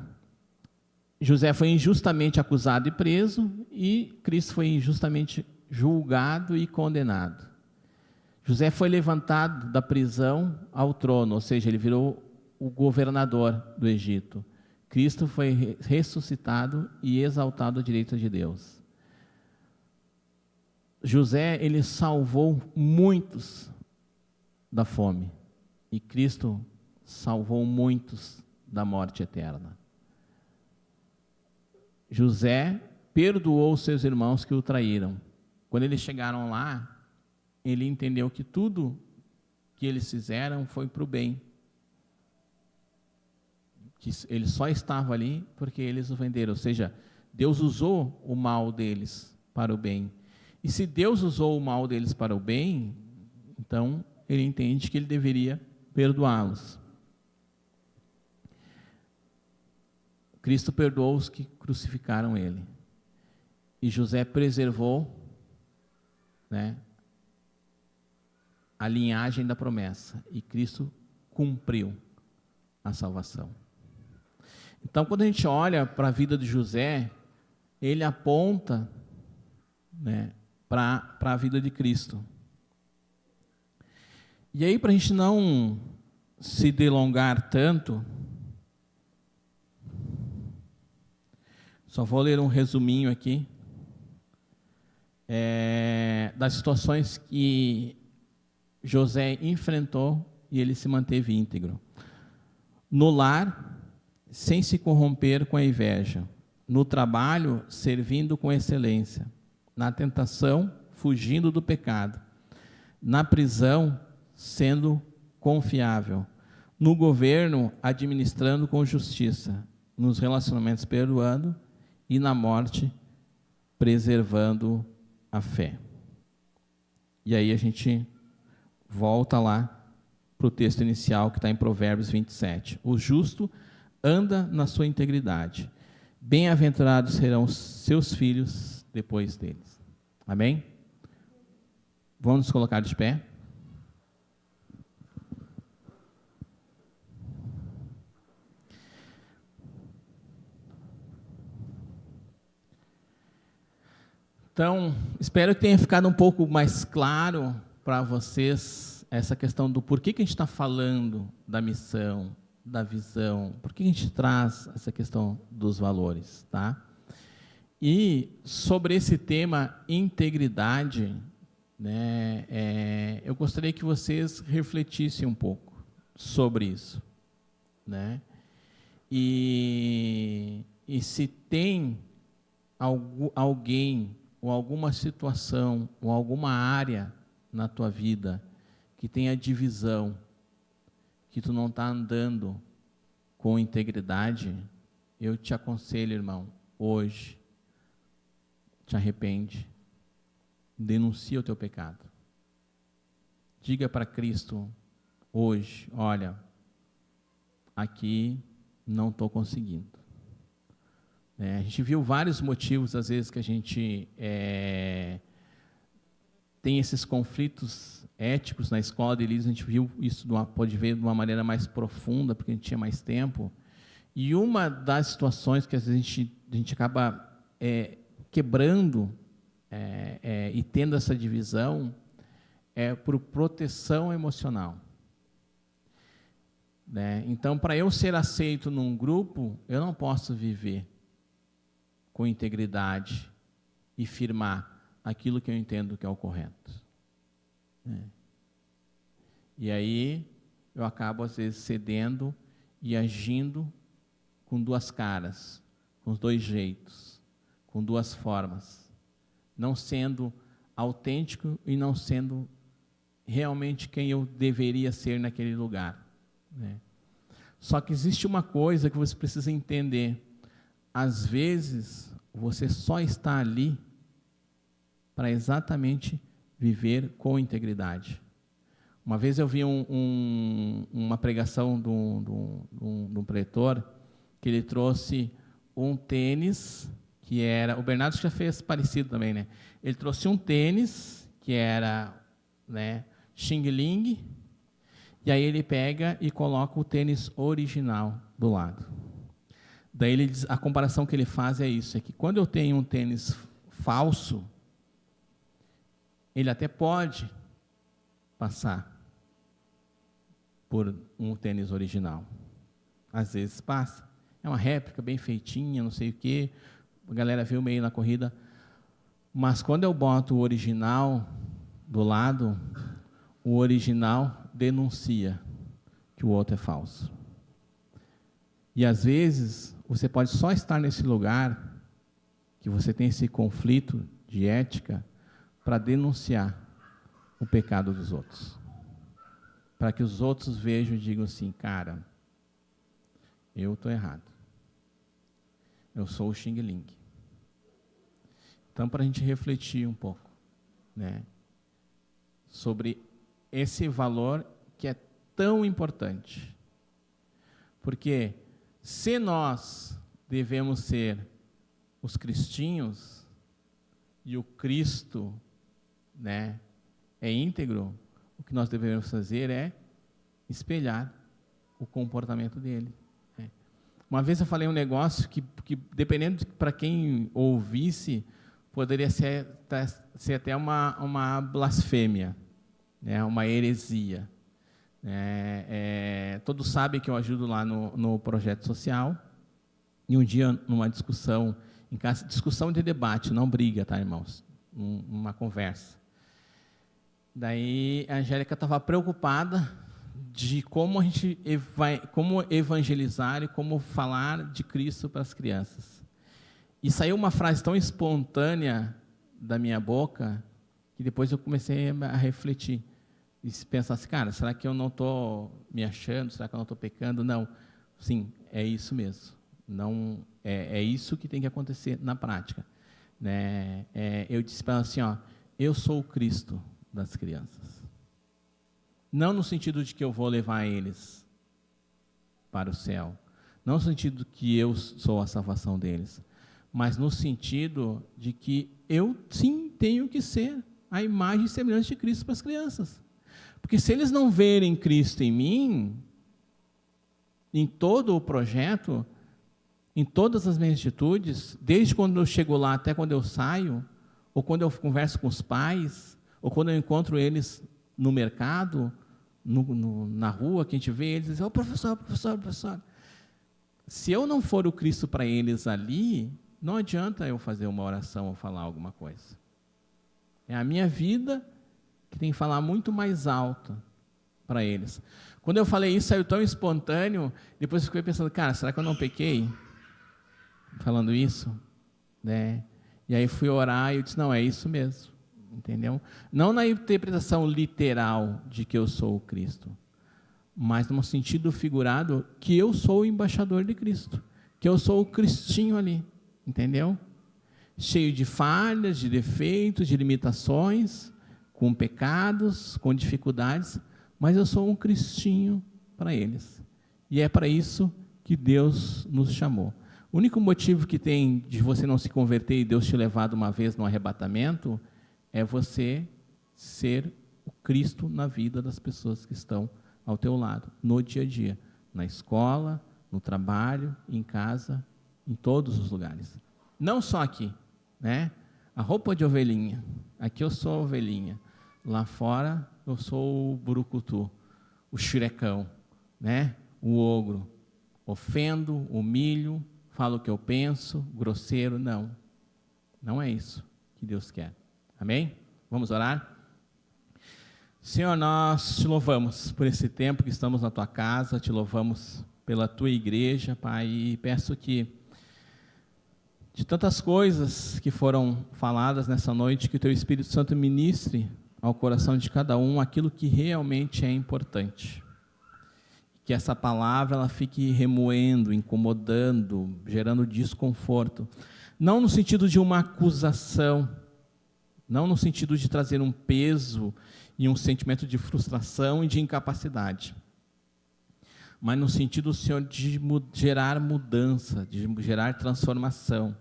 José foi injustamente acusado e preso, e Cristo foi injustamente julgado e condenado. José foi levantado da prisão ao trono, ou seja, ele virou o governador do Egito. Cristo foi ressuscitado e exaltado à direita de Deus. José, ele salvou muitos da fome, e Cristo salvou muitos da morte eterna. José perdoou seus irmãos que o traíram. Quando eles chegaram lá, ele entendeu que tudo que eles fizeram foi para o bem. Que ele só estava ali porque eles o venderam. Ou seja, Deus usou o mal deles para o bem. E se Deus usou o mal deles para o bem, então ele entende que ele deveria perdoá-los. Cristo perdoou os que crucificaram ele. E José preservou, né, a linhagem da promessa. E Cristo cumpriu a salvação. Então, quando a gente olha para a vida de José, ele aponta, né, para a vida de Cristo. E aí, para a gente não se delongar tanto, só vou ler um resuminho aqui das situações que José enfrentou e ele se manteve íntegro. No lar, sem se corromper com a inveja, no trabalho, servindo com excelência, na tentação, fugindo do pecado, na prisão, sendo confiável, no governo, administrando com justiça, nos relacionamentos, perdoando, e na morte, preservando a fé. E aí a gente volta lá para o texto inicial que está em Provérbios 27. O justo anda na sua integridade. Bem-aventurados serão seus filhos depois deles. Amém? Vamos nos colocar de pé. Então, espero que tenha ficado um pouco mais claro para vocês essa questão do porquê que a gente está falando da missão, da visão, por que a gente traz essa questão dos valores, tá? E sobre esse tema integridade, né, eu gostaria que vocês refletissem um pouco sobre isso, né? E se tem alguém ou alguma situação ou alguma área na tua vida que tenha divisão, que tu não está andando com integridade, eu te aconselho, irmão, hoje, te arrepende, denuncia o teu pecado. Diga para Cristo hoje, olha, aqui não estou conseguindo. A gente viu vários motivos, às vezes, que a gente tem esses conflitos éticos na escola de líderes. A gente viu isso, pode ver de uma maneira mais profunda, porque a gente tinha mais tempo. E uma das situações que às vezes a gente acaba quebrando e tendo essa divisão é por proteção emocional. Né? Então, para eu ser aceito num grupo, eu não posso viver com integridade e firmar aquilo que eu entendo que é o correto. E aí eu acabo, às vezes, cedendo e agindo com duas caras, com dois jeitos, com duas formas, não sendo autêntico e não sendo realmente quem eu deveria ser naquele lugar. Né? Só que existe uma coisa que você precisa entender. Às vezes, você só está ali para exatamente viver com integridade. Uma vez eu vi uma pregação de um pretor, que ele trouxe um tênis, que era... O Bernardo já fez parecido também, né? Ele trouxe um tênis, que era, né, Xing Ling, e aí ele pega e coloca o tênis original do lado. Daí ele diz, a comparação que ele faz é isso, é que quando eu tenho um tênis falso, ele até pode passar por um tênis original. Às vezes passa. É uma réplica bem feitinha, não sei o quê, a galera viu meio na corrida. Mas quando eu boto o original do lado, o original denuncia que o outro é falso. E às vezes, você pode só estar nesse lugar, que você tem esse conflito de ética, para denunciar o pecado dos outros. Para que os outros vejam e digam assim, cara, eu estou errado. Eu sou o Xing Ling. Então, para a gente refletir um pouco, né, sobre esse valor que é tão importante. Porque se nós devemos ser os cristinhos e o Cristo, né, é íntegro, o que nós devemos fazer é espelhar o comportamento dele. Né? Uma vez eu falei um negócio que dependendo para quem ouvisse, poderia ser até uma blasfêmia, né, uma heresia. Todos sabem que eu ajudo lá no projeto social, e um dia, numa discussão, em casa, discussão de debate, não briga, tá, irmãos? Uma conversa. Daí a Angélica estava preocupada de como a gente como evangelizar e como falar de Cristo para as crianças. E saiu uma frase tão espontânea da minha boca, que depois eu comecei a refletir. E pensar assim, cara, será que eu não estou me achando? Será que eu não estou pecando? Não. Sim, é isso mesmo. Não, é isso que tem que acontecer na prática. Né? Eu disse para ela assim, ó, eu sou o Cristo das crianças. Não no sentido de que eu vou levar eles para o céu. Não no sentido que eu sou a salvação deles. Mas no sentido de que eu, sim, tenho que ser a imagem e semelhança de Cristo para as crianças. Porque se eles não verem Cristo em mim, em todo o projeto, em todas as minhas atitudes, desde quando eu chego lá até quando eu saio, ou quando eu converso com os pais, ou quando eu encontro eles no mercado, na rua, que a gente vê eles, dizem, professor. Se eu não for o Cristo para eles ali, não adianta eu fazer uma oração ou falar alguma coisa. É a minha vida que tem que falar muito mais alto para eles. Quando eu falei isso, saiu tão espontâneo, depois eu fiquei pensando, cara, será que eu não pequei? Falando isso, né? E aí fui orar e eu disse, não, é isso mesmo, entendeu? Não na interpretação literal de que eu sou o Cristo, mas no sentido figurado que eu sou o embaixador de Cristo, que eu sou o Cristinho ali, entendeu? Cheio de falhas, de defeitos, de limitações, com pecados, com dificuldades, mas eu sou um Cristinho para eles. E é para isso que Deus nos chamou. O único motivo que tem de você não se converter e Deus te levar de uma vez no arrebatamento é você ser o Cristo na vida das pessoas que estão ao teu lado, no dia a dia, na escola, no trabalho, em casa, em todos os lugares. Não só aqui, né? A roupa de ovelhinha, aqui eu sou a ovelhinha, lá fora eu sou o burucutu, o xurecão, né? O ogro, ofendo, humilho, falo o que eu penso, grosseiro, não. Não é isso que Deus quer. Amém? Vamos orar? Senhor, nós te louvamos por esse tempo que estamos na tua casa, te louvamos pela tua igreja, Pai, e peço que, de tantas coisas que foram faladas nessa noite, que o teu Espírito Santo ministre ao coração de cada um aquilo que realmente é importante. Que essa palavra ela fique remoendo, incomodando, gerando desconforto. Não no sentido de uma acusação, não no sentido de trazer um peso e um sentimento de frustração e de incapacidade, mas no sentido, Senhor, de gerar mudança, de gerar transformação,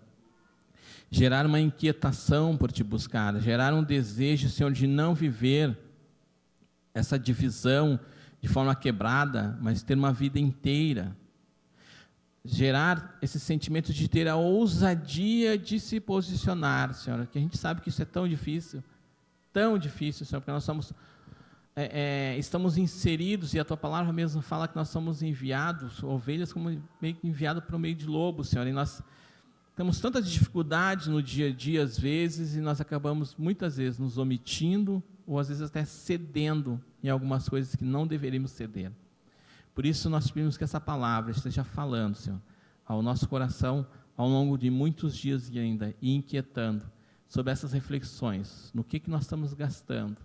gerar uma inquietação por te buscar, gerar um desejo, Senhor, de não viver essa divisão de forma quebrada, mas ter uma vida inteira, gerar esse sentimento de ter a ousadia de se posicionar, Senhor, que a gente sabe que isso é tão difícil, Senhor, porque nós estamos inseridos, e a tua palavra mesmo fala que nós somos enviados, ovelhas como meio que enviados para o meio de lobos, Senhor, e nós temos tantas dificuldades no dia a dia, às vezes, e nós acabamos, muitas vezes, nos omitindo, ou às vezes até cedendo em algumas coisas que não deveríamos ceder. Por isso, nós pedimos que essa palavra esteja falando, Senhor, ao nosso coração, ao longo de muitos dias e ainda, e inquietando sobre essas reflexões, no que nós estamos gastando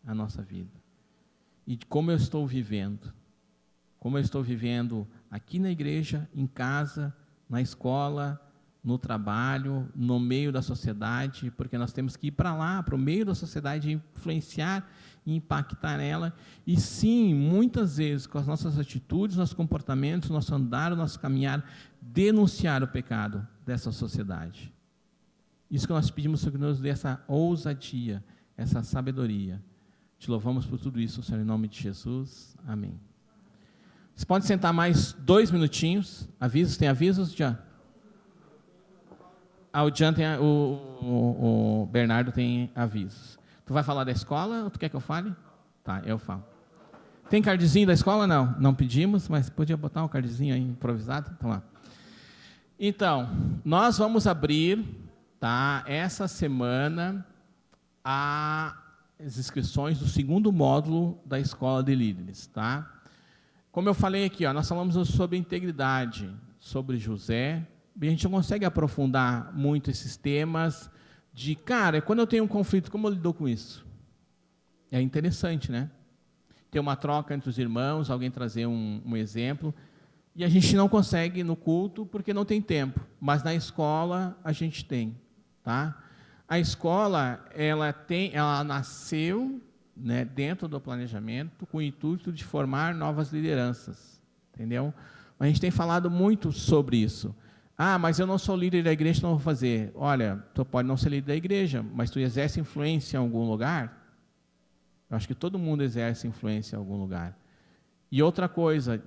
a nossa vida, e de como eu estou vivendo aqui na igreja, em casa, na escola, no trabalho, no meio da sociedade, porque nós temos que ir para lá, para o meio da sociedade, influenciar e impactar nela, e sim, muitas vezes, com as nossas atitudes, nossos comportamentos, nosso andar, nosso caminhar, denunciar o pecado dessa sociedade. Isso que nós pedimos, Senhor, que nos dê essa ousadia, essa sabedoria. Te louvamos por tudo isso, Senhor, em nome de Jesus. Amém. Você pode sentar mais 2 minutinhos. Avisos, tem avisos, Jean? O Jean tem, o Bernardo tem avisos. Tu vai falar da escola ou tu quer que eu fale? Tá, eu falo. Tem cardzinho da escola? Não, não pedimos, mas podia botar um cardzinho aí improvisado? Então, lá. Então, nós vamos abrir, tá, essa semana as inscrições do 2º módulo da Escola de Líderes, tá? Como eu falei aqui, nós falamos sobre integridade, sobre José, a gente não consegue aprofundar muito esses temas de, cara, quando eu tenho um conflito, como eu lido com isso? É interessante, né? Ter uma troca entre os irmãos, alguém trazer um exemplo, e a gente não consegue no culto porque não tem tempo, mas na escola a gente tem, tá? A escola, ela nasceu, né, dentro do planejamento com o intuito de formar novas lideranças, entendeu? A gente tem falado muito sobre isso. Ah, mas eu não sou líder da igreja, não vou fazer. Olha, tu pode não ser líder da igreja, mas tu exerce influência em algum lugar? Eu acho que todo mundo exerce influência em algum lugar. E outra coisa,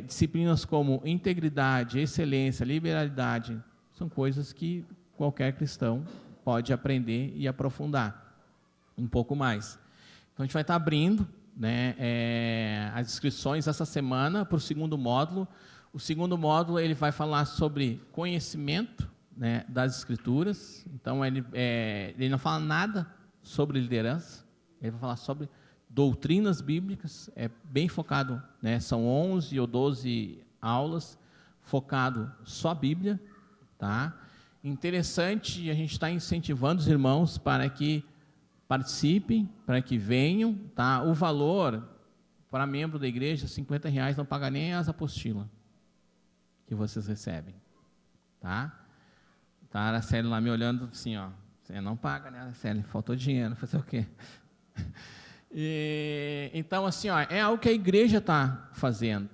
disciplinas como integridade, excelência, liberalidade, são coisas que qualquer cristão pode aprender e aprofundar um pouco mais. Então, a gente vai estar abrindo, né, as inscrições essa semana para o segundo módulo. O segundo módulo ele vai falar sobre conhecimento, né, das Escrituras. Então, ele não fala nada sobre liderança, ele vai falar sobre doutrinas bíblicas, é bem focado, né, são 11 ou 12 aulas, focado só a Bíblia, tá? Interessante, a gente está incentivando os irmãos para que participem, para que venham, tá? O valor para membro da igreja, R$50, não paga nem as apostilas que vocês recebem, tá? Tá a Araceli lá me olhando assim, ó, você não paga, né, Araceli? Faltou dinheiro, fazer o quê? Então, assim, ó, é algo que a igreja está fazendo,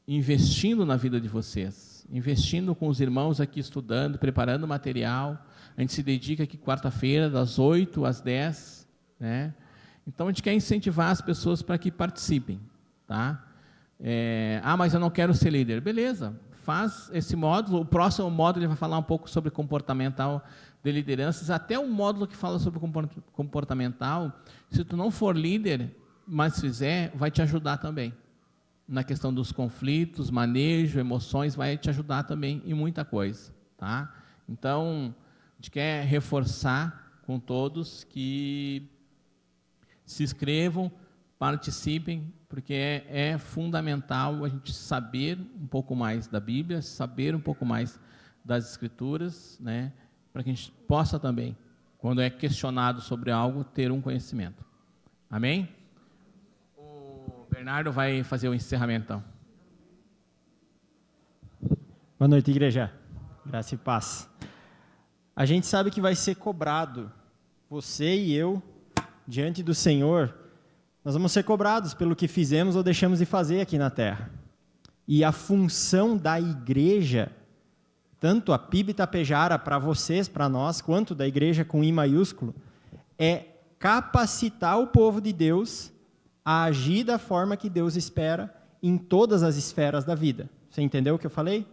investindo na vida de vocês, investindo com os irmãos aqui estudando, preparando material. A gente se dedica aqui quarta-feira, das 8 às 10, né? Então, a gente quer incentivar as pessoas para que participem, tá? Mas eu não quero ser líder. Beleza, faz esse módulo. O próximo módulo ele vai falar um pouco sobre comportamental de lideranças, até um módulo que fala sobre comportamental. Se tu não for líder, mas fizer, vai te ajudar também. Na questão dos conflitos, manejo, emoções, vai te ajudar também em muita coisa, tá? Então, a gente quer reforçar com todos que se inscrevam, participem, porque é fundamental a gente saber um pouco mais da Bíblia, saber um pouco mais das Escrituras, né, para que a gente possa também, quando é questionado sobre algo, ter um conhecimento. Amém? O Bernardo vai fazer o encerramento, então. Boa noite, igreja. Graça e paz. A gente sabe que vai ser cobrado, você e eu, diante do Senhor, nós vamos ser cobrados pelo que fizemos ou deixamos de fazer aqui na terra. E a função da igreja, tanto a PIB Itapejara para vocês, para nós, quanto da igreja com I maiúsculo, é capacitar o povo de Deus a agir da forma que Deus espera em todas as esferas da vida. Você entendeu o que eu falei?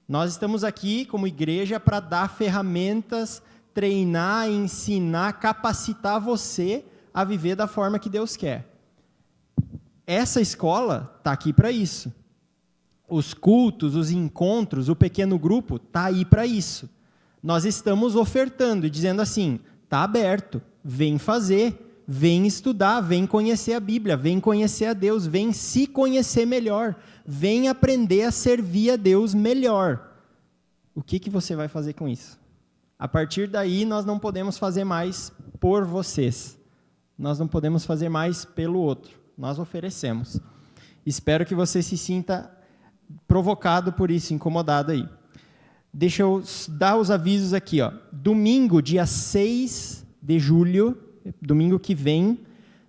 Nós estamos aqui como igreja para dar ferramentas, treinar, ensinar, capacitar você a viver da forma que Deus quer. Essa escola está aqui para isso. Os cultos, os encontros, o pequeno grupo está aí para isso. Nós estamos ofertando e dizendo assim, está aberto, vem fazer, vem estudar, vem conhecer a Bíblia, vem conhecer a Deus, vem se conhecer melhor, vem aprender a servir a Deus melhor. O que você vai fazer com isso? A partir daí, nós não podemos fazer mais por vocês. Nós não podemos fazer mais pelo outro. Nós oferecemos. Espero que você se sinta provocado por isso, incomodado aí. Deixa eu dar os avisos aqui, ó. Domingo, dia 6 de julho, domingo que vem,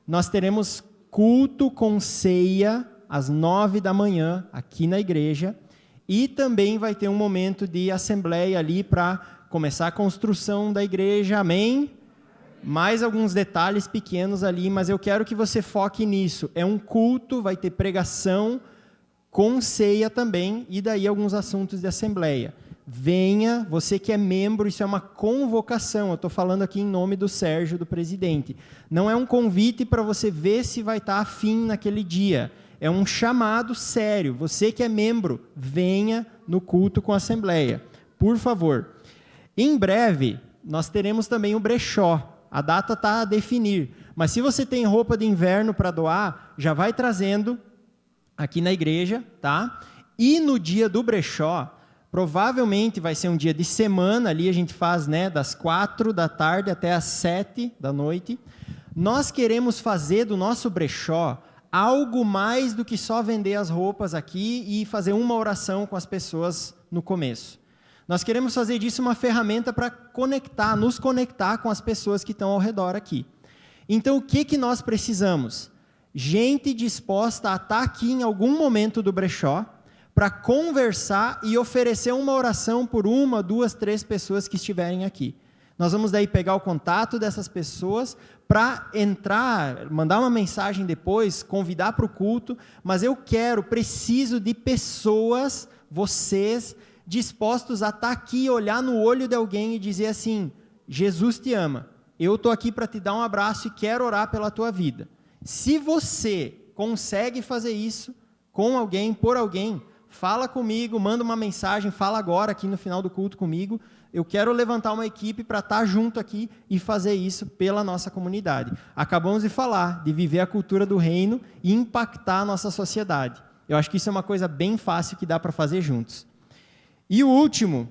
nós teremos culto com ceia às 9 da manhã, aqui na igreja, e também vai ter um momento de assembleia ali para começar a construção da igreja, amém? Mais alguns detalhes pequenos ali, mas eu quero que você foque nisso. É um culto, vai ter pregação, com ceia também, e daí alguns assuntos de assembleia. Venha, você que é membro, isso é uma convocação, eu estou falando aqui em nome do Sérgio, do presidente. Não é um convite para você ver se vai estar afim naquele dia, é um chamado sério. Você que é membro, venha no culto com a assembleia, por favor. Em breve, nós teremos também o brechó. A data está a definir, mas se você tem roupa de inverno para doar, já vai trazendo aqui na igreja, tá? E no dia do brechó, Provavelmente vai ser um dia de semana, ali a gente faz, né, das 4 da tarde até as 7 da noite. Nós queremos fazer do nosso brechó algo mais do que só vender as roupas aqui e fazer uma oração com as pessoas no começo. Nós queremos fazer disso uma ferramenta para nos conectar com as pessoas que estão ao redor aqui. Então, o que nós precisamos? Gente disposta a estar aqui em algum momento do brechó para conversar e oferecer uma oração por 1, 2, 3 pessoas que estiverem aqui. Nós vamos daí pegar o contato dessas pessoas para entrar, mandar uma mensagem depois, convidar para o culto, mas preciso de pessoas, vocês, dispostos a estar aqui, olhar no olho de alguém e dizer assim, Jesus te ama, eu estou aqui para te dar um abraço e quero orar pela tua vida. Se você consegue fazer isso com alguém, por alguém, fala comigo, manda uma mensagem, fala agora aqui no final do culto comigo, eu quero levantar uma equipe para estar junto aqui e fazer isso pela nossa comunidade. Acabamos de falar de viver a cultura do reino e impactar a nossa sociedade. Eu acho que isso é uma coisa bem fácil que dá para fazer juntos. E o último,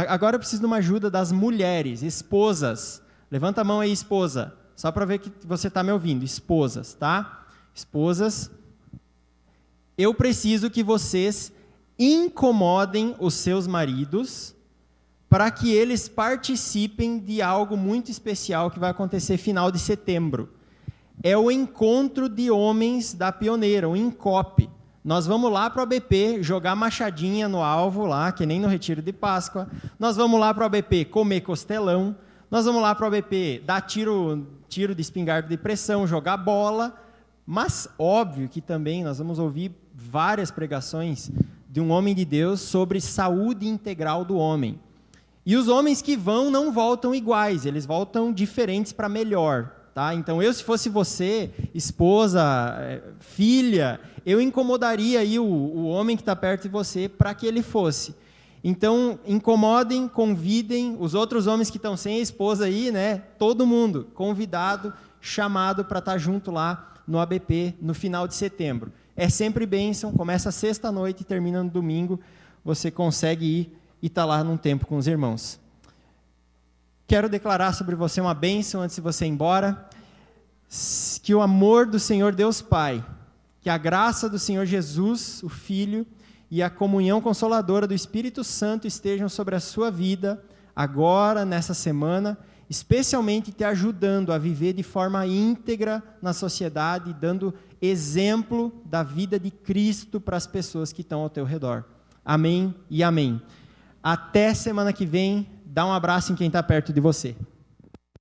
agora eu preciso de uma ajuda das mulheres, esposas. Levanta a mão aí, esposa, só para ver que você está me ouvindo. Esposas, tá? Esposas, eu preciso que vocês incomodem os seus maridos para que eles participem de algo muito especial que vai acontecer final de setembro. É o encontro de homens da Pioneira, o Encope. Nós vamos lá para o ABP jogar machadinha no alvo lá, que nem no Retiro de Páscoa. Nós vamos lá para o ABP comer costelão. Nós vamos lá para o ABP dar tiro de espingarda de pressão, jogar bola. Mas óbvio que também nós vamos ouvir várias pregações de um homem de Deus sobre saúde integral do homem. E os homens que vão não voltam iguais, eles voltam diferentes para melhor. Tá? Então, se fosse você, esposa, filha, eu incomodaria aí o homem que está perto de você para que ele fosse. Então, incomodem, convidem os outros homens que estão sem a esposa aí, né? Todo mundo convidado, chamado para estar junto lá no ABP no final de setembro. É sempre bênção, começa sexta-noite e termina no domingo, você consegue ir e estar lá num tempo com os irmãos. Quero declarar sobre você uma bênção antes de você ir embora, que o amor do Senhor Deus Pai, que a graça do Senhor Jesus, o Filho, e a comunhão consoladora do Espírito Santo estejam sobre a sua vida, agora, nessa semana, especialmente te ajudando a viver de forma íntegra na sociedade, dando exemplo da vida de Cristo para as pessoas que estão ao teu redor. Amém e amém. Até semana que vem, dá um abraço em quem está perto de você.